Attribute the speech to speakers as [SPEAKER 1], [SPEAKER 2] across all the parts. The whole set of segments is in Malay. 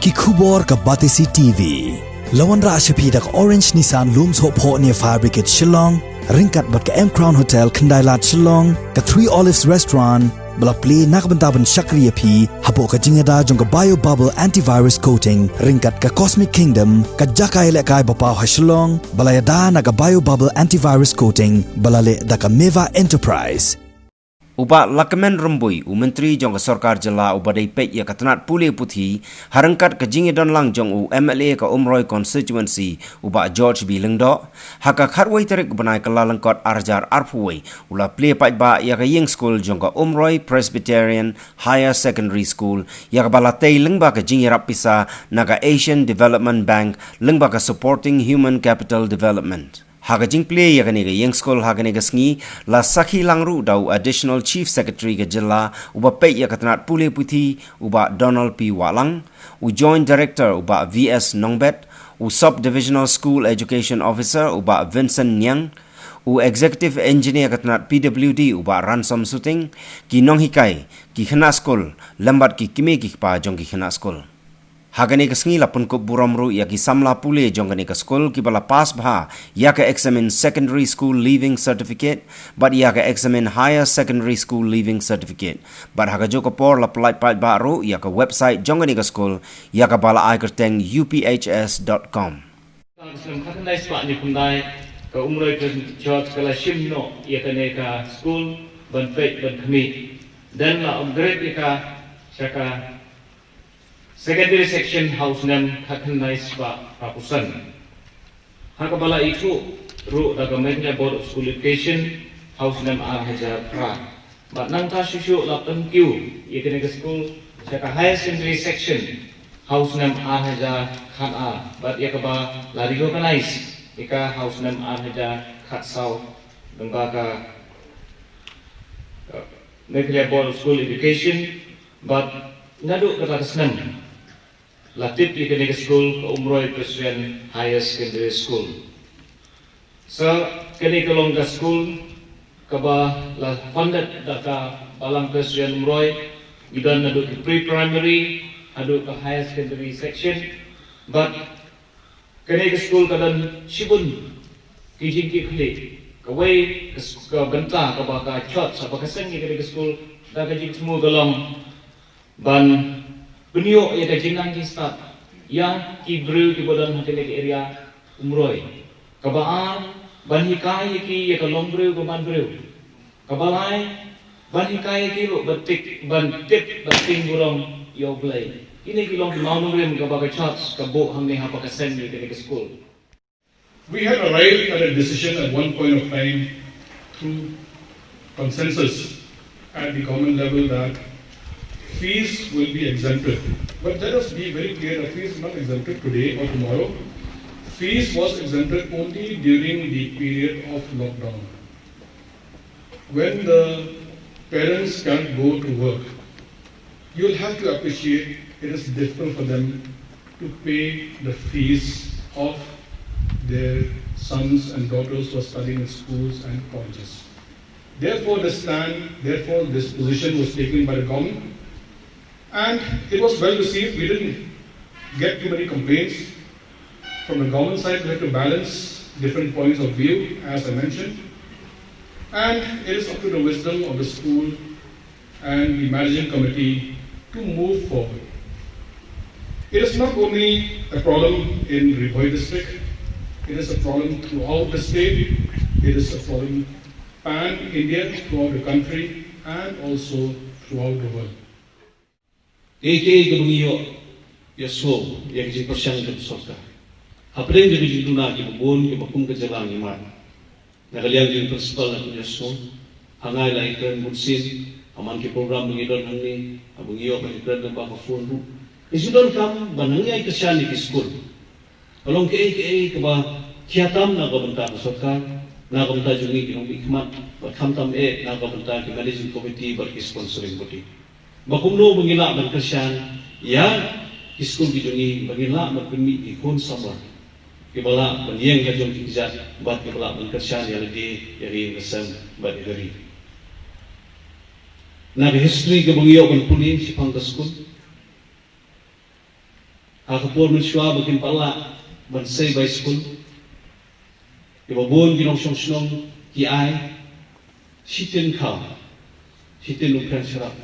[SPEAKER 1] ki khubor ka batisi TV lawan ra shapi dak Orange Nissan looms hop ho near Fabricate Shillong ringkat bat ka M Crown Hotel Kandailat Shillong ka 3 Olives Restaurant bala Plie nak bentaban Shakriya P hapo ka jingada jong ka bio bubble antivirus coating ringkat ka Cosmic Kingdom ka jakai le kai bapaw ha Shillong bala yada na ka bio bubble antivirus coating bala le da ka Meva Enterprise
[SPEAKER 2] Uba lakamen rembui Myntri jong sarkar jela uba dai pek ya ka Tnat Pule Puthi harangkat ka jingi don lang jong MLA ka Umroi constituency uba George B Lengdo haka khatwai tarik banai ka lalangkot arjar arpuai ula Plie pat ba ya ka Ïing Skul jong ka Umroi Presbyterian Higher Secondary School ya ka balatay lengba ka jingi rapisa na ka Asian Development Bank lengba ka Supporting Human Capital Development Hagajing Plie ya kaniga Ïing Skul haganiga sngi la sakhi langru dau additional chief secretary ke jela uba pek ya Tnat Pule Puthi uba Donald P Walang u joint director uba VS Nongbet u sub divisional school education officer uba Vincent Nyang u executive engineer ke Tnat PWD uba Ransom Suting ki nonghikai ki khana skul lambat ki kimi ki pa jong ki khana skul Hagani kasngi lapun ko buramru ya ki samla Pule jongani ka skul ki bala pas bha ya ka examine secondary school leaving certificate but ya ka examine higher secondary school leaving certificate but haga joko por la polite pat baru ya ka website jongani ka skul ya ka bala ai kerteng uphs.com
[SPEAKER 3] Islam khatandai spa ni kundai ka Umroi Church kala shimno ya ka ne ka school ban pek ban khmi dan la upgrade ka shaka secondary section house name khatandai spa pakusan hakabala itu ru da government board of school education house name hajar pra but nang ta shushu la thank ya ka ne ka school shaka higher secondary section house name hajar khan but ya ka ba la recognize ika house name hajar khat sau dengba ka Myntri board of school education but ngadu kata senam latip ika school ka Umroi Presbyterian Higher Secondary School sa kini kalong ka school kaba la funded daka balang Presbyterian Umroi gidan nadu ki pre-primary adu ka higher secondary section but kini ka school kadan shibun kijing ki khli kawai ka benta ka ba ka chot sa pakasan ki kini ka school da ka jing semua galong ban penio ya ka jingang ki start yang ki bru ki bodan kini ka area Umroi kabaan ban hikai ki ya ka long bru ka ban bru kabalai ban hikai ki ro batik ban tip bating burong yo blai ini ki long ki maunung rem ka ba ka chot ka bo hang ne ha pakasan ni kini ka school.
[SPEAKER 4] We had arrived at a decision at one point of time through consensus at the government level that fees will be exempted. But let us be very clear that fees is not exempted today or tomorrow. Fees was exempted only during the period of lockdown. When the parents can't go to work, you'll have to appreciate it is difficult for them to pay the fees of their sons and daughters who are studying in schools and colleges. Therefore, this position was taken by the government, and it was well received. We didn't get too many complaints. From the government side, we had to balance different points of view, as I mentioned, and it is up to the wisdom of the school and the managing committee to move forward. It is not only a problem in Umroi district. It is a problem throughout the state. It is a problem pan-India, throughout the country, and also throughout the world.
[SPEAKER 5] Eke kebengiyo yaso yang jadi persiang ke sorga. Apalagi jadi duna ki bubun ki bakum ke jalan iman. Nakaliang jadi principal aku yaso. Hangai lai keren mutsin aman ki program mengidon hangni abungiyo pa keren dan baka phone ru. Isudon kam banangai kesyani ki school. Kalau ke ba kiatam na gabenta ke sorga na gabenta jungi ki hikmat ba khamtam na gabenta ki managing committee ba ki sponsoring body. Bakumno mengilak berkesian, ya iskul bidungi mengilak berpemi ikon sama. Kibala menyiang kajong kijat, bat kibala berkesian yang di resem bat dari. Nabi history kebengiyo kan puli si pangkas skul. Kapur mensyua bakin pala bansay by school. Ibabon ginong siyong ki ay sitin ka. Sitin lukan syarap.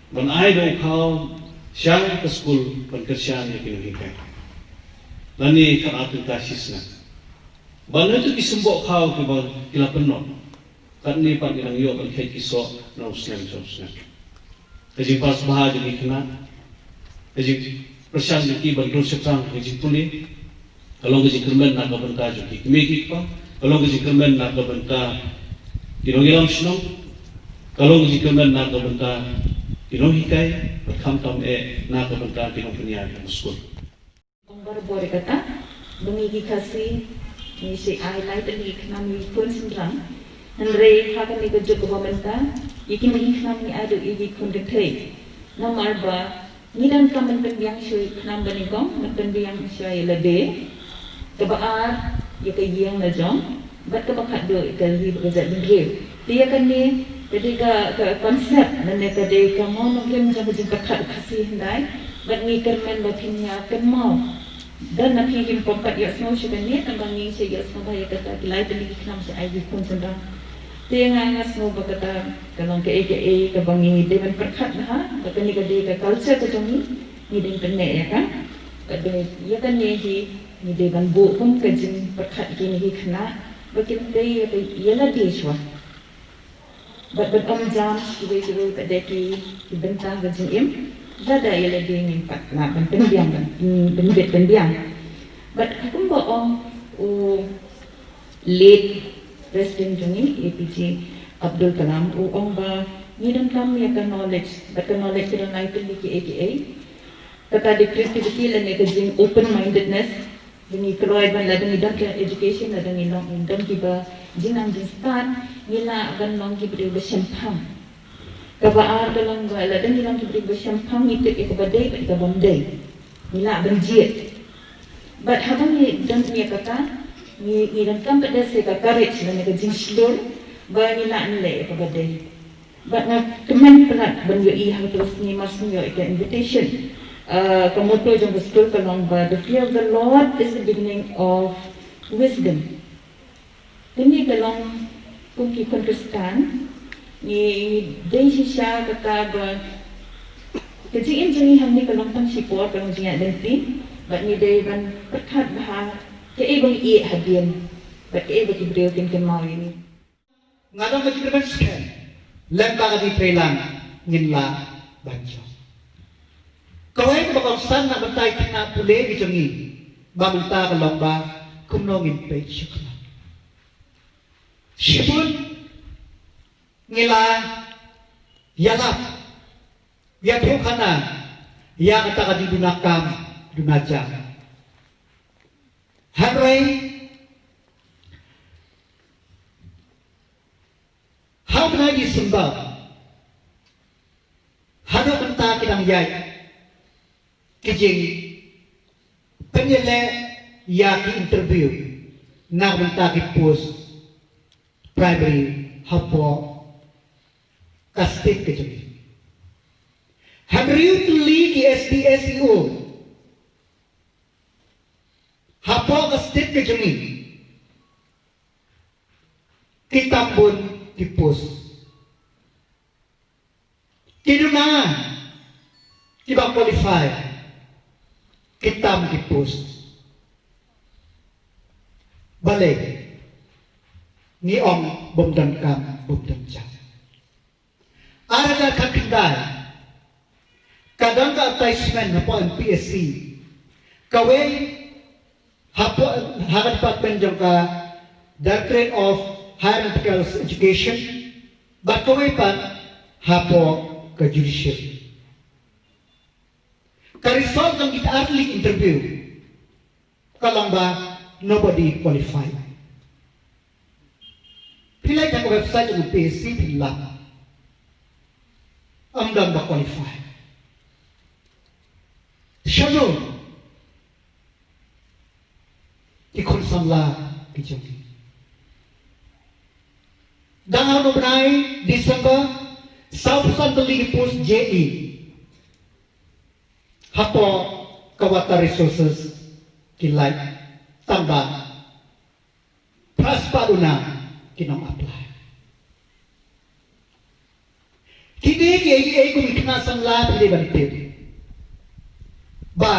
[SPEAKER 5] Ban ay daw kau siyang ka school ban kasyan ni kinuhikay. Lani kan atong kasis na. Ban ito kisumbo kau kila penuh. Kan ni pan inang yo kan kay kiso na usnem. Kasi pas bahagi ni kena. Kasi persian ki ban kru sepang kasi Pule. Kalau kasi kermen nak benta jo ki kimiki pa. Kalau kasi kermen nak benta kinongilam snong. Kalau kasi kermen nak benta kinohikay berkamtam nak benta kinopunian muskul.
[SPEAKER 6] Baru kata bagi kasih ni si highlight ni kena mi pun senang. Henry hakan ni kerja government iki mi kena mi ada iki kondekai. Nomor ba ni dan kamen pendiang syui kena bani gong pendiang syui lebe. Kebaar ya ke yang lajong bat ke bakat do ke ri bekerja bendril. Dia kan ni ketiga konsep dan dia kade kamu mungkin macam bakat kasih hendai bat ni kermen bapinya kan mau. Dan nanti him pompat ya semua sudah ni tambang ni saya semua bahaya kata kilai tadi kenam saya aji pun sedang. Dia ngangas semua berkata kalau ke AKA ke bangi dewan perkat dah, kata ni ke culture ke jangi ni dengan penek ya kan. Kata ya kan ni dewan bu pun ke jin perkat kini kena bagian dia ya lah dia swa. Bat jam kiwe kata ki bentang ke jin Dada ia lebih nimpat nak pendiam pendiam. But aku bawa late President Juni APJ Abdul Kalam orang ba ni dan kami akan knowledge, but knowledge kita naik tinggi AKA. Kata di creativity dan ni open mindedness. Dengan keluar ban ladang idam education ladang idam kita jinang start nila akan long kita bersempang. Kabaar dalam gala dan hilang diberi bersampang itu ekabadai pada kabandai, nila benjit. But habang ni dan punya kata ni dan kam pada saya courage dan kajin slur, bah nila nilai ekabadai. But nak kemen pelat banyu ihang terus ni mas ni invitation. Kamoto jang betul kalau bah the fear of the Lord is the beginning of wisdom. Ini kalau kunci kontestan. Ni dari sisa kata ber kejian jenis hang ni kalau tang sipor kalau jenis denti, but ni dari ban perkat bahang ke bang hadian, but ke bagi beliau tinggal mau ini.
[SPEAKER 7] Ngadang bagi kerban sekian, lembang di prelang nginla banjo. Kau yang bakal san nak bentai kena Pule di jengi, bangta kalau ba kumnongin page kena. Sipun ngila yalap ya kana ya kata di dunakam dunaja Umroi how na di sembah hado kanta kidang yai kijing penyele ya ki interview na kanta ki post primary hapo kastik ke jami. Hamriu tuli ki SDSEO. Hapo kastik ke jami. Kitambun tipus. Kiduna tiba qualify. Kitam tipus. Balik. Ni om bomdan kam bomdan jam. Ada kakindai, kadang advertisement hapo MPSC, kawe hapo hagan department jangka Directorate of Higher and Technical Education, but kawe pa hapo ke judiciary. Ka-result ng kita early interview, kalang ba nobody qualified. Pilay ka website ng PSC pila. Amdang ba qualify? Siya no? Ikon samla kijong. Dangan mo benay December Sausan Teligi Post JE Hapo kawata resources kilai tambah praspaduna kinong apply. Kini ki ko mikna samla pili bantit. Ba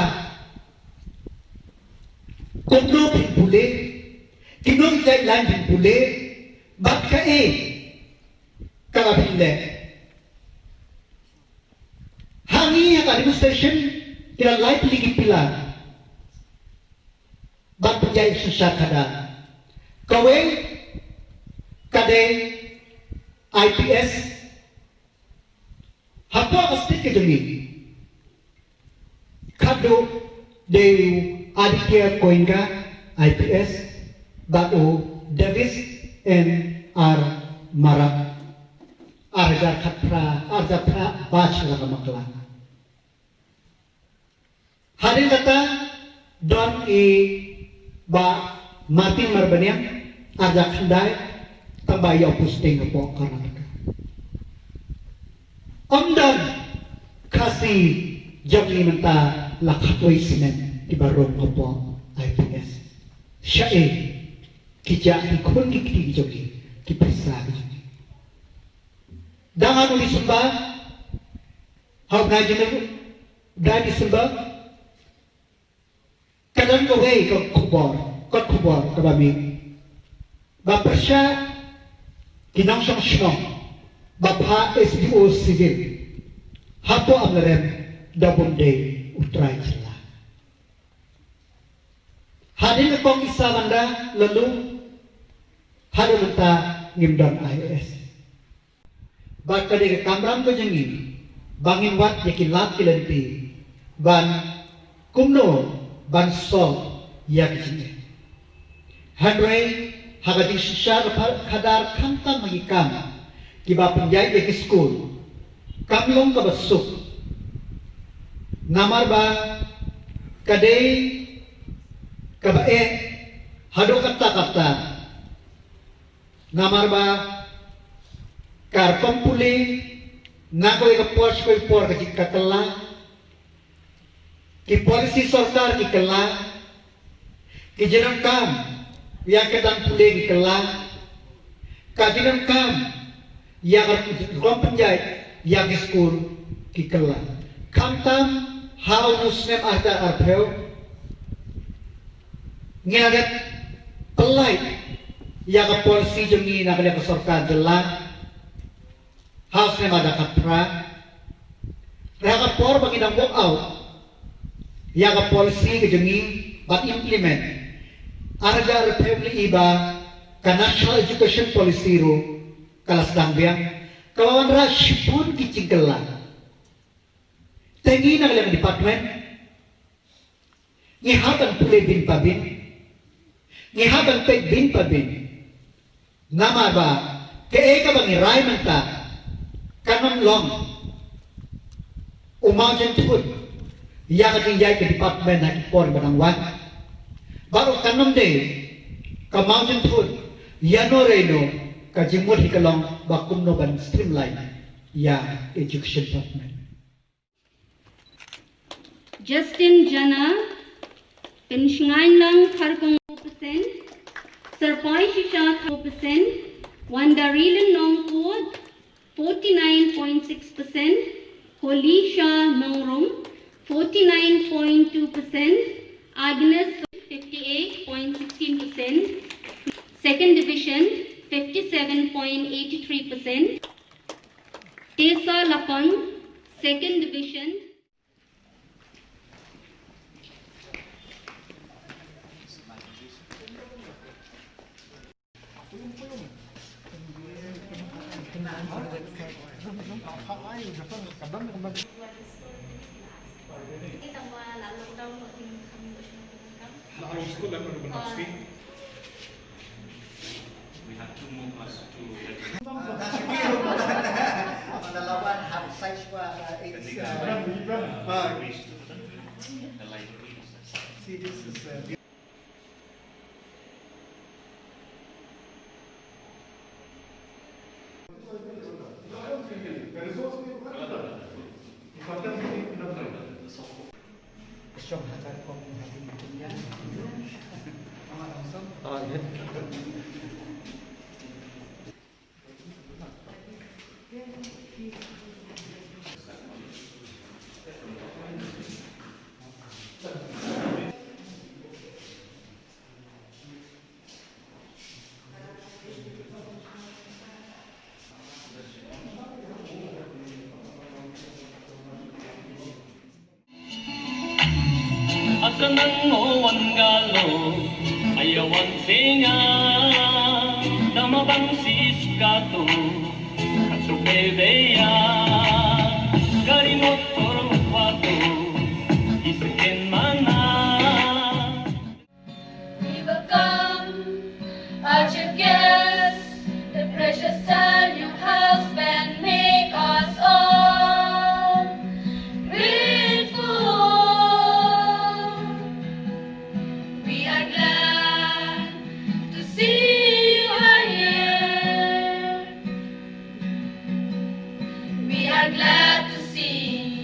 [SPEAKER 7] kumno Pule kinong jai lan Pule bat ka kalapille. Hangi yang administration tidak lain lagi pila. Bat penjai susah kada. Kawe kade IPS apa pasti kedemi. Kado Dewi Aditya Koinga IPS Batu Davis NR Marak Arja Pra Bachelor Makla. Hari kata Don Ba Martin Marbaniam Arja Khandai tambah Uphss po Karnataka. Omdan kasih Jomli menta lakatway simen di barong po IPS. Siya kija ikon kikti jogi kipisa jogi. Dangan uli sumba hau na jeneru dadi sumba kadang kowe kot kubor kabami. Bapersya kinang syong Bapa SBO Civil Hapo Amlarem Dabon Day Utray Jila Hadin kong isa manda lalu Hadin menta ngimdon IS Baka di kamram ko jangi Bangin wat yakin lat kilanti Ban kumno ban sol yak jine Hanway hagadi sisya kadar kantan magikam Kiba penjai ke Skul Kamlong ka basuk Namar ba Kadai Kabae Hado kata-kata Namar ba Karpang Pule Nakoy ka pors koy por ka kakala Ki polisi sorkar ki kala Ki jenang kam Yakatan Pule ki kala Ka jenang kam yang ruang penjahit yang Skul kikela kamtam hau nusnem arta arpeu ngaret Plie yang polisi jengi nak dia kesorkan jelang haus nem ada kapra raka por bagi nang walk out yang polisi jengi bat implement arja arpeu ni iba ka national education policy ro kalas dangbiang kawan rasyipun kicingkelan tengi nak dalam departemen ngihaban Pule bin Pabin ngihaban Pek bin Pabin nama ba keeka bang iray menta kanon long umajan tupud yang tinjay ke departemen na kipor banangwan baru kanon de kamajan tupud yano reno kajimut hikalong bakum no ban streamline ya education department.
[SPEAKER 8] Justin Jana Penshngain lang Karkong 2%, Serpai Shisha 2%, Wandarilan Nongkod 49.6%, Holisha Nongrum 49.2%, Agnes 58.16%, Second Division 57.83%, Tesa Lapang, Second Division,
[SPEAKER 4] We have 2 more classes to
[SPEAKER 7] Pangalawan have size wa see this is
[SPEAKER 9] Asanang mo ang galo, ayawan singa, damabang siskato, kasupedeya, gari motor wato, isikin mana.
[SPEAKER 10] We will come at your guest, the precious time you have spent, make us all grateful. We are glad to see you are here. We are glad to see